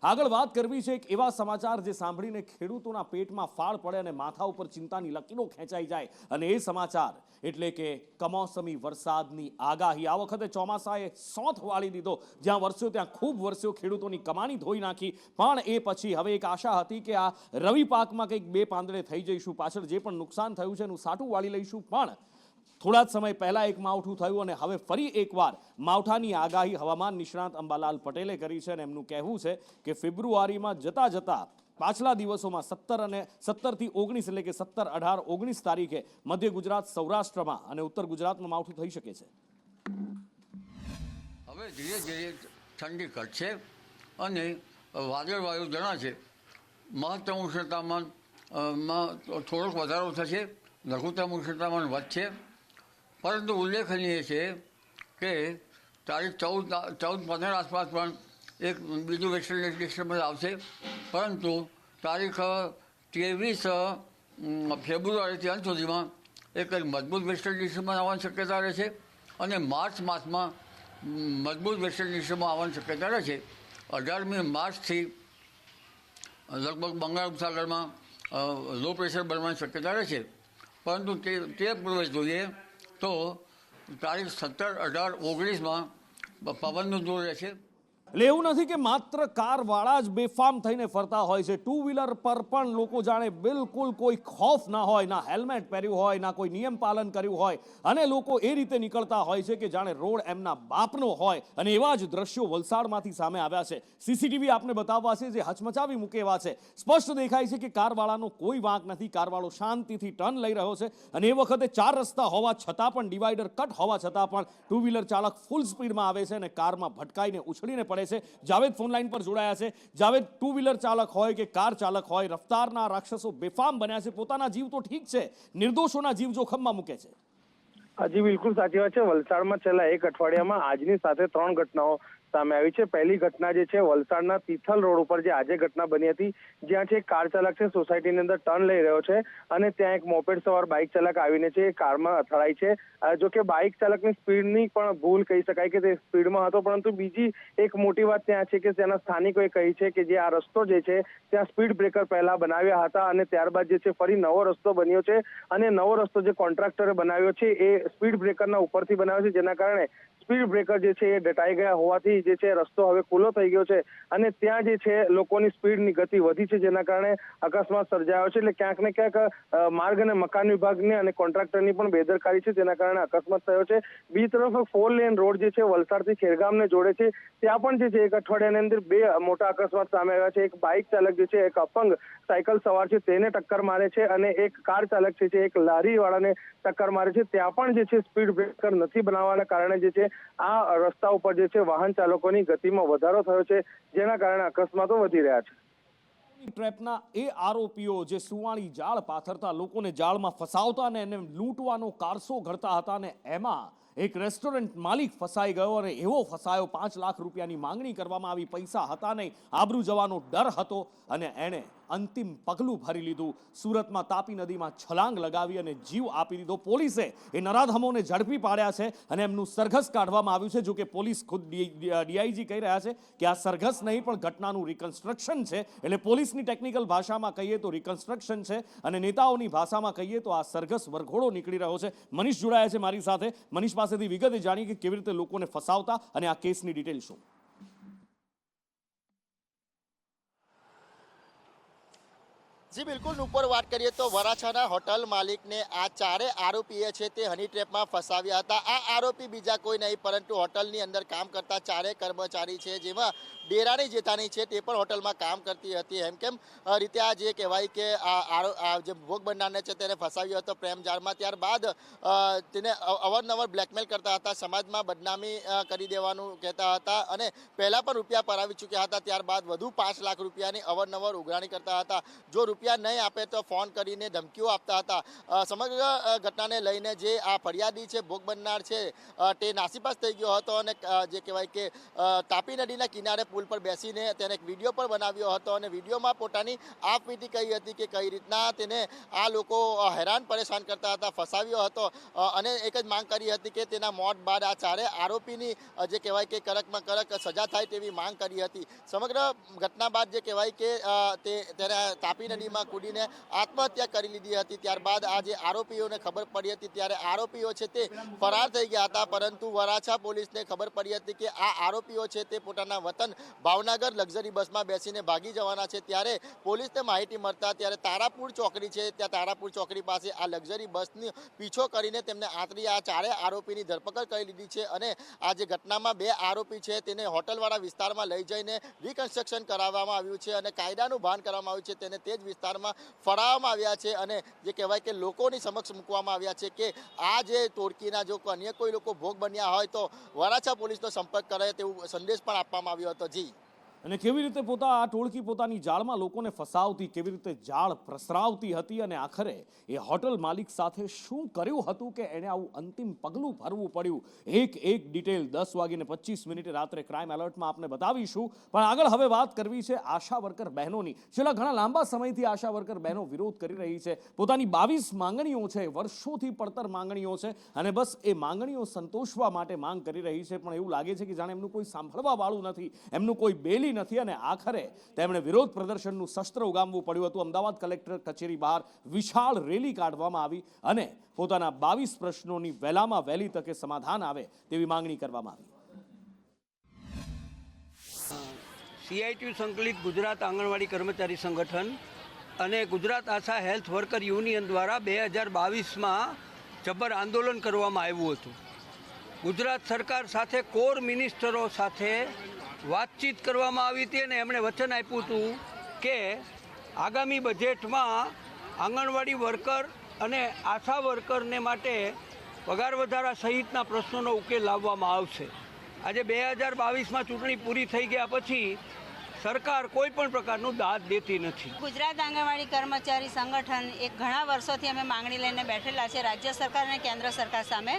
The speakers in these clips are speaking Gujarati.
આગળ વાત કરવી છે એક એવા સમાચાર જે સાંભળીને ખેડૂતોના પેટમાં ફાળ પડે અને માથા ઉપર ચિંતાની લકીરો ખેંચાઈ જાય, અને એ સમાચાર એટલે કે કમોસમી વરસાદની આગાહી. આ વખતે ચોમાસાએ સોંથ વાળી દીધો. જ્યાં વરસ્યો ત્યાં ખૂબ વરસ્યો, ખેડૂતોની કમાણી ધોઈ નાખી. પણ એ પછી હવે એક આશા હતી કે આ રવિ પાકમાં કંઈક બે પાંદડે થઈ જઈશું, પાછળ જે પણ નુકસાન થયું છે એનું સાટું વાળી લઈશું. પણ થોડા જ સમય પહેલા એક માવઠું થયું અને હવે ફરી એકવાર માવઠાની આગાહી હવામાન નિષ્ણાત અંબાલાલ પટેલે કરી છે. અને એમનું કહેવું છે કે ફેબ્રુઆરીમાં જતા જતા પાછલા દિવસોમાં 17 થી 19 એટલે કે 17, 18, 19 તારીખે મધ્ય ગુજરાત, સૌરાષ્ટ્રમાં અને ઉત્તર ગુજરાતમાં માવઠું થઈ શકે છે. હવે ધીરે ધીરે ઠંડી ઘટશે અને વાદળવાયુ જણાશે. મહત્તમ ઉષ્ણતામાનમાં થોડોક વધારો થશે, લઘુત્તમ ઉષ્ણતામાન વધશે. પરંતુ ઉલ્લેખનીય છે કે તારીખ 14-15 આસપાસ પણ એક બીજું વેસ્ટર્ન ડિસ્ટર્બન્સ આવશે. પરંતુ તારીખ 23 ફેબ્રુઆરીથી અંત સુધીમાં એક મજબૂત વેસ્ટર્ન ડિસ્ટર્બન્સ આવવાની શક્યતા રહે છે અને માર્ચ માસમાં મજબૂત વેસ્ટર્ન ડિસ્ટર્બન્સ આવવાની શક્યતા રહે છે. 18મી માર્ચથી લગભગ બંગાળ ઉપસાગરમાં લો પ્રેશર બનવાની શક્યતા રહે છે. પરંતુ તે પૂર્વે જોઈએ તો તારીખ 17, 18, 19માં પવનનું જોર રહેશે. એટલે એવું નથી કે માત્ર કારવાળા જ બેફામ થઈને ફરતા હોય છે. ટુ વ્હીલર પર પણ લોકો જાણે બિલકુલ કોઈ ખોફ ના હોય, ના હેલ્મેટ પહેર્યું હોય, ના કોઈ નિયમ પાલન કર્યું હોય, અને લોકો એ રીતે નીકળતા હોય છે કે જાણે રોડ એમના બાપનો હોય. અને એવા જ દ્રશ્યો વલસાડમાંથી સામે આવ્યા છે. સીસીટીવી આપને બતાવવા છે જે હચમચાવી મૂકે એવા છે. સ્પષ્ટ દેખાય છે કે કારવાળાનો કોઈ વાંક નથી. કારવાળો શાંતિથી ટર્ન લઈ રહ્યો છે અને એ વખતે 4 રસ્તા હોવા છતાં પણ, ડિવાઈડર કટ હોવા છતાં પણ ટુ વ્હીલર ચાલક ફૂલ સ્પીડમાં આવે છે અને કારમાં ભટકાઈને ઉછળીને પડે છે. જાવેદ ફોન લાઈન પર જોડાયા છે. જાવેદ, ટુ વ્હીલર ચાલક હોય કે કાર ચાલક હોય, રફતારના રાક્ષસો બેફામ બન્યા છે. પોતાના જીવ તો ઠીક છે, નિર્દોષોના જીવ જોખમમાં મૂકે છે. જી બિલકુલ સાચી વાત છે. વલસાડમાં છેલ્લા એક અઠવાડિયામાં આજની સાથે 3 ઘટનાઓ સામે આવી છે. પહેલી ઘટના જે છે વલસાડના તિથલ રોડ ઉપર જે આજે ઘટના બની હતી, જ્યાં છે કાર ચાલક છે સોસાયટીની અંદર ટર્ન લઈ રહ્યો છે અને ત્યાં એક મોપેડ સવાર બાઇક ચાલક આવીને છે કારમાં અથડાય છે. જો કે બાઇક ચાલકની સ્પીડની પણ ભૂલ કહી શકાય કે તે સ્પીડમાં હતો. પરંતુ બીજી એક મોટી વાત ત્યાં છે કે ત્યાંના સ્થાનિકોએ કહી છે કે જે આ રસ્તો જે છે ત્યાં સ્પીડ બ્રેકર પહેલા બનાવ્યા હતા અને ત્યારબાદ જે છે ફરી નવો રસ્તો બન્યો છે. અને નવો રસ્તો જે કોન્ટ્રાક્ટરે બનાવ્યો છે એ સ્પીડ બ્રેકરના ઉપરથી બનાવ્યો છે, જેના કારણે સ્પીડ બ્રેકર જે છે એ દટાઈ ગયા હોવાથી જે છે રસ્તો હવે ખુલ્લો થઈ ગયો છે અને ત્યાં જે છે લોકોની સ્પીડની ગતિ વધી છે, જેના કારણે અકસ્માત સર્જાયો છે. એટલે ક્યાંક ને ક્યાંક માર્ગ અને મકાન વિભાગની અને કોન્ટ્રાક્ટરની પણ બેદરકારી છે, જેના કારણે અકસ્માત થયો છે. બીજી તરફ 4 લેન રોડ જે છે વલસાડથી ખેરગામને જોડે છે, ત્યાં પણ જે છે એક અઠવાડિયાની અંદર 2 મોટા અકસ્માત સામે આવ્યા છે. એક બાઇક ચાલક જે છે એક અપંગ સાયકલ સવાર છે તેને ટક્કર મારે છે અને એક કાર ચાલક છે એક લારી વાળાને ટક્કર મારે છે. ત્યાં પણ જે છે સ્પીડ બ્રેકર નથી બનાવવાના કારણે જે છે આ રસ્તા ઉપર જે છે વાહન ચાલકોની ગતિમાં વધારો થયો છે, જેના કારણે અકસ્માતો વધી રહ્યા છે. ટ્રેપના એ આરોપીઓ જે સુવાળી જાળ પાથરતા, લોકોને જાળમાં ફસાવતા અને એને લૂંટવાનો કારસો ઘડતા હતા, અને એમાં એક રેસ્ટોરન્ટ માલિક ફસાઈ ગયો અને એવો ફસાયો 5 લાખ રૂપિયાની માંગણી કરવામાં આવી. પૈસા હતા નહીં, આબરૂ જવાનો ડર હતો અને એણે અંતિમ પગલું ભરી લીધું. સુરતમાં તાપી નદીમાં છલાંગ લગાવી અને જીવ આપી દીધો. પોલીસે એ નરાધમોને ઝડપી પાડ્યા છે અને એમનું સરઘસ કાઢવામાં આવ્યું છે. જો કે પોલીસ ખુદ ડીઆઈજી કહી રહ્યા છે કે આ સરઘસ નહીં પણ ઘટનાનું રિકન્સ્ટ્રક્શન છે. એટલે પોલીસની ટેકનિકલ ભાષામાં કહીએ તો રિકન્સ્ટ્રક્શન છે અને નેતાઓની ભાષામાં કહીએ તો આ સરઘસ વરઘોડો નીકળી રહ્યો છે. મનીષ જોડાયા છે મારી સાથે. મનીષ પાસેથી વિગતે જાણીએ કે કેવી રીતે લોકોને ફસાવતા અને આ કેસની ડિટેલ શું. જી બિલકુલ, ઉપર વાત કરીએ તો વરાછાના હોટલ માલિકને આ 4 આરોપીએ છે તે હની ટ્રેપમાં ફસાવ્યા હતા. આ આરોપી બીજા કોઈ નહીં પરંતુ હોટલની અંદર કામ કરતા 4 કર્મચારી છે, જેમાં દેરાણી જેઠાણી છે તે પણ હોટલમાં કામ કરતી હતી. એમ કેમ રીતે આ જે કહેવાય કે આ જે ભોગ બનનારને છે તેને ફસાવ્યો હતો પ્રેમ જાળમાં. ત્યારબાદ તેને અવારનવાર બ્લેકમેલ કરતા હતા, સમાજમાં બદનામી કરી દેવાનું કહેતા હતા અને પહેલાં પણ રૂપિયા પરાવી ચૂક્યા હતા. ત્યારબાદ વધુ 5 લાખ રૂપિયાની અવારનવાર ઉઘરાણી કરતા હતા. જો રૂપિયા નહીં આપે તો ફોન કરીને ધમકીઓ આપતા હતા. સમગ્ર ઘટનાને લઈને જે આ ફરિયાદી છે, ભોગ બનનાર છે, તે નાસીપાસ થઈ ગયો હતો અને જે કહેવાય કે તાપી નદીના કિનારે પુલ પર બેસીને તેને એક વિડીયો પણ બનાવ્યો હતો અને વિડીયોમાં પોતાની આપવીતી કહી હતી કે કઈ રીતના તેને આ લોકો હેરાન પરેશાન કરતા હતા, ફસાવ્યો હતો અને એક જ માંગ કરી હતી કે તેના મોત બાદ આ ચારે આરોપીની જે કહેવાય કે કડકમાં કડક સજા થાય તેવી માંગ કરી હતી. સમગ્ર ઘટના બાદ જે કહેવાય કે તેને તાપી નદીમાં કૂદીને આત્મહત્યા કરી લીધી હતી. ત્યારબાદ આ જે આરોપીઓને ખબર પડી હતી ત્યારે આરોપીઓ છે તે ફરાર થઈ ગયા હતા, પરંતુ વરાછા પોલીસને ખબર પડી હતી કે આ આરોપીઓ છે તે પોતાના વતન ભાવનગર લક્ઝરી બસમાં બેસીને ભાગી જવાના છે. ત્યારે પોલીસને માહિતી મળતા ત્યારે તારાપુર ચોકડી છે, ત્યાં તારાપુર ચોકડી પાસે આ લક્ઝરી બસની પીછો કરીને તેમને આંતરી આ ચારે આરોપીની ધરપકડ કરી લીધી છે અને આ જે ઘટનામાં 2 આરોપી છે તેને હોટલવાળા વિસ્તારમાં લઈ જઈને રિકન્સ્ટ્રક્શન કરાવવામાં આવ્યું છે અને કાયદાનું ભાન કરવામાં આવ્યું છે. તેને તે જ વિસ્તારમાં ફરાવવામાં આવ્યા છે અને જે કહેવાય કે લોકોની સમક્ષ મૂકવામાં આવ્યા છે કે આ જે ટોળકીના જો અન્ય કોઈ લોકો ભોગ બન્યા હોય તો વરાછા પોલીસનો સંપર્ક કરે તેવું સંદેશ પણ આપવામાં આવ્યો હતો. જી. અને કેવી રીતે આ ટોળકી પોતાની જાળમાં લોકોને ફસાવતી, કેવી રીતે જાળ પ્રસરાવતી હતી અને આખરે એ હોટલ માલિક સાથે શું કર્યું હતું કે એને આવું અંતિમ પગલું ભરવું પડ્યું, એક ડિટેલ 10:25 રાત્રે ક્રાઇમ એલર્ટમાં આપને બતાવીશું. પણ આગળ હવે વાત કરવી છે આશા વર્કર બહેનોની. છેલ્લા ઘણા લાંબા સમયથી આશા વર્કર બહેનો વિરોધ કરી રહી છે. પોતાની 22 માંગણીઓ છે, વર્ષોથી પડતર માંગણીઓ છે અને બસ એ માંગણીઓ સંતોષવા માટે માંગ કરી રહી છે. પણ એવું લાગે છે કે જાણે એમનું કોઈ સાંભળવા વાળું નથી, એમનું કોઈ બેલી નથી અને આખરે તેમણે વિરોધ પ્રદર્શનનું શસ્ત્ર ઉગામવું પડ્યું હતું. અમદાવાદ કલેક્ટર કચેરી બહાર વિશાળ રેલી કાઢવામાં આવી અને પોતાના 22 પ્રશ્નોની વહેલામાં વહેલી તકે સમાધાન આવે તેવી માંગણી કરવામાં આવી. CITU સંકલિત ગુજરાત આંગણવાડી કર્મચારી સંગઠન અને ગુજરાત આશા હેલ્થ વર્કર યુનિયન દ્વારા 2022માં જબર આંદોલન કરવામાં આવ્યું હતું. ગુજરાત સરકાર સાથે કોર મિનિસ્ટરો સાથે વાતચીત કરવામાં આવી હતી અને એમણે વચન આપ્યું હતું કે આગામી બજેટમાં આંગણવાડી વર્કર અને આશા વર્કરને માટે પગાર વધારા સહિતના પ્રશ્નોનો ઉકેલ લાવવામાં આવશે. આજે 2022માં ચૂંટણી પૂરી થઈ ગયા પછી સરકાર કોઈ પણ પ્રકારનું દાદ દેતી નથી. ગુજરાત આંગણવાડી કર્મચારી સંગઠન એક ઘણા વર્ષોથી અમે માંગણી લઈને બેઠેલા છે રાજ્ય સરકાર અને કેન્દ્ર સરકાર સામે.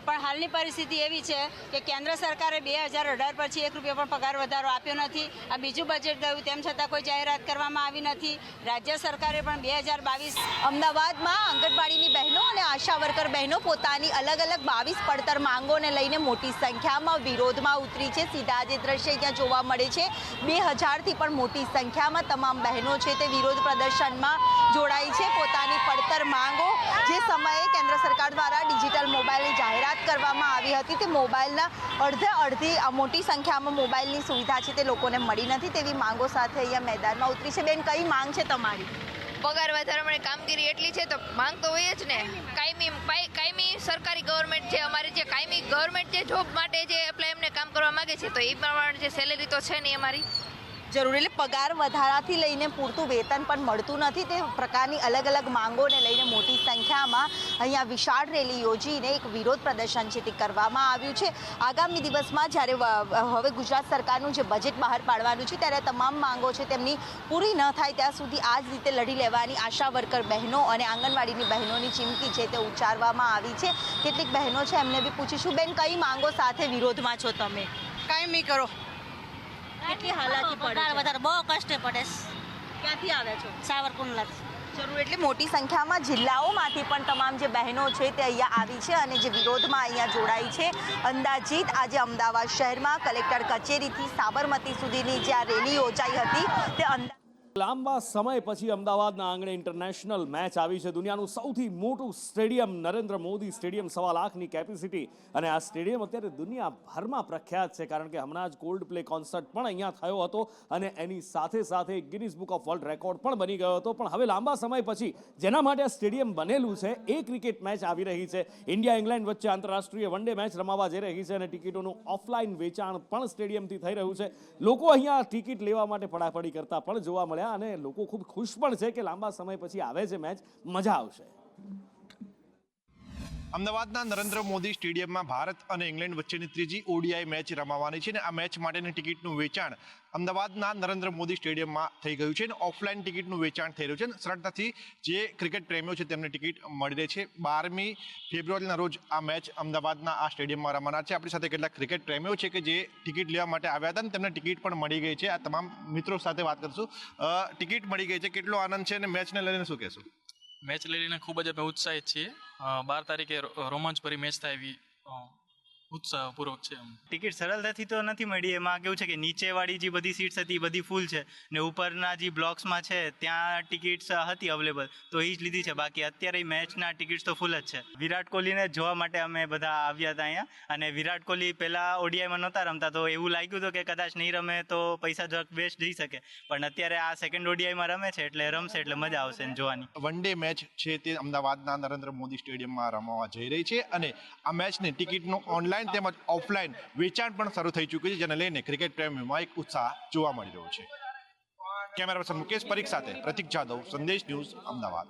પણ હાલની પરિસ્થિતિ એવી છે કે કેન્દ્ર સરકારે 2018 પછી 1 રૂપિયા પણ પગાર વધારો આપ્યો નથી. આ બીજું બજેટ ગયું તેમ છતાં કોઈ જાહેરાત કરવામાં આવી નથી. રાજ્ય સરકારે પણ 2022 અમદાવાદમાં આંગણવાડીની બહેનો અને આશા વર્કર બહેનો પોતાની અલગ અલગ 22 પડતર માંગોને લઈને મોટી સંખ્યામાં વિરોધમાં ઉતરી છે. સીધા જે દ્રશ્ય ત્યાં જોવા મળે છે, 2000થી પણ મોટી સંખ્યામાં તમામ બહેનો છે તે વિરોધ પ્રદર્શનમાં જોડાઈ છે. પોતાની પડતર માંગો જે સમયે કેન્દ્ર સરકાર દ્વારા ડિજિટલ મોબાઈલની જાહેરાત કરવામાં આવી હતી તે મોબાઈલના અડધી મોટી સંખ્યામાં મોબાઈલની સુવિધા છે તે લોકોને મળી નથી તેવી માંગો સાથે અહીંયા મેદાનમાં ઉતરી છે. બેન, કઈ માંગ છે તમારી? પગાર વધારવાની કામગીરી એટલી છે તો માંગ તો હોય જ ને. કાયમી સરકારી ગવર્મેન્ટ છે, અમારી જે કાયમી ગવર્મેન્ટ જે જોબ માટે જે એપ્લાય એમને કામ કરવા માંગે છે તો એ પ્રમાણે જે સેલેરી તો છે નહીં અમારી. જરૂર એટલે પગાર વધારાથી લઈને પૂરતું વેતન પણ મળતું નથી. તે પ્રકારની અલગ અલગ માંગોને લઈને મોટી સંખ્યામાં અહીંયા વિશાળ રેલી યોજીને એક વિરોધ પ્રદર્શન છે તે કરવામાં આવ્યું છે. આગામી દિવસમાં જ્યારે હવે ગુજરાત સરકારનું જે બજેટ બહાર પાડવાનું છે ત્યારે તમામ માંગો છે તેમની પૂરી ન થાય ત્યાં સુધી આ જ રીતે લડી લેવાની આશા વર્કર બહેનો અને આંગણવાડીની બહેનોની ચીમકી છે તે ઉચ્ચારવામાં આવી છે. કેટલીક બહેનો છે એમને બી પૂછીશું. બેન, કઈ માંગો સાથે વિરોધમાં છો તમે? કાયમી કરો. કેટલી હાલાકી પડે પગાર છે? વધારે બહુ કષ્ટે પડે. ક્યાંથી આવે છો? સાવરકુંડલા. જરૂર એટલે મોટી સંખ્યામાં જિલ્લાઓમાંથી પણ તમામ જે બહેનો છે તે અહીંયા આવી છે અને જે વિરોધમાં અહીંયા જોડાઈ છે. અંદાજિત આજે અમદાવાદ શહેરમાં કલેક્ટર કચેરીથી સાબરમતી સુધીની જે આ રેલી યોજાઈ હતી તે લાંબા સમય પછી અમદાવાદના આંગણે ઇન્ટરનેશનલ મેચ આવી છે. દુનિયાનું સૌથી મોટું સ્ટેડિયમ નરેન્દ્ર મોદી સ્ટેડિયમ, 1.25 લાખની કેપેસિટી અને આ સ્ટેડિયમ અત્યારે દુનિયાભરમાં પ્રખ્યાત છે કારણ કે હમણાં જ કોલ્ડ પ્લે કોન્સર્ટ પણ અહીંયા થયો હતો અને એની સાથે સાથે Guinness book of world record પણ બની ગયો હતો. પણ હવે લાંબા સમય પછી જેના માટે આ સ્ટેડિયમ બનેલું છે એ ક્રિકેટ મેચ આવી રહી છે. ઇન્ડિયા ઇંગ્લેન્ડ વચ્ચે આંતરરાષ્ટ્રીય વન ડે મેચ રમાવા જઈ રહી છે અને ટિકિટોનું ઓફલાઈન વેચાણ પણ સ્ટેડિયમથી થઈ રહ્યું છે. લોકો અહીંયા ટિકિટ લેવા માટે પડાપડી કરતા પણ જોવા મળ્યા અને લોકો ખૂબ ખુશ પણ છે કે લાંબા સમય પછી આવે છે મેચ, મજા આવશે. અમદાવાદના નરેન્દ્ર મોદી સ્ટેડિયમમાં ભારત અને ઇંગ્લેન્ડ વચ્ચેની ત્રીજી ODI મેચ રમાવાની છે અને આ મેચ માટેની ટિકિટનું વેચાણ અમદાવાદના નરેન્દ્ર મોદી સ્ટેડિયમમાં થઈ ગયું છે અને ઓફલાઈન ટિકિટનું વેચાણ થઈ રહ્યું છે. સરળતાથી જે ક્રિકેટ પ્રેમીઓ છે તેમને ટિકિટ મળી રહી છે. 12મી ફેબ્રુઆરીના રોજ આ મેચ અમદાવાદના આ સ્ટેડિયમમાં રમાનાર છે. આપણી સાથે કેટલાક ક્રિકેટ પ્રેમીઓ છે કે જે ટિકિટ લેવા માટે આવ્યા હતા અને તેમને ટિકિટ પણ મળી ગઈ છે. આ તમામ મિત્રો સાથે વાત કરશું. ટિકિટ મળી ગઈ છે, કેટલો આનંદ છે અને મેચને લઈને શું કહેશું? મેચ લઈને ખૂબ જ અમે ઉત્સાહિત છીએ. 12 તારીખે રોમાંચભરી મેચ થાય એવી ઉત્સાહપૂર્વક છે. ટિકિટ સરળતાથી તો નથી મળી. એમાં કેવું છે કે નીચેવાળી જે બધી સીટ્સ હતી એ બધી ફૂલ છે ને ઉપરના જે બ્લોક્સમાં છે ત્યાં ટિકિટ્સ હતી અવેલેબલ, તો એ જ લીધી છે. બાકી અત્યારે મેચના ટિકિટ્સ તો ફૂલ જ છે. વિરાટ કોહલીને જોવા માટે અમે બધા આવ્યા હતા અહીંયા, અને વિરાટ કોહલી પહેલાં ODIમાં નહોતા રમતા તો એવું લાગ્યું હતું કે કદાચ નહીં રમે તો પૈસા જરાક વેસ્ટ જઈ શકે, પણ અત્યારે આ સેકન્ડ ODIમાં રમે છે એટલે રમશે એટલે મજા આવશે ને જોવાની. વન ડે મેચ છે તે અમદાવાદના નરેન્દ્ર મોદી સ્ટેડિયમમાં રમવા જઈ રહી છે અને આ મેચની ટિકિટનું ઓનલાઈન તેમજ ઓફલાઈન વેચાણ પણ શરૂ થઈ ચૂક્યું છે, જેને લઈને ક્રિકેટ પ્રેમીઓમાં એક ઉત્સાહ જોવા મળી રહ્યો છે. કેમેરા પર્સન મુકેશ પરીખ સાથે પ્રતિક જાદવ, સંદેશ ન્યૂઝ, અમદાવાદ.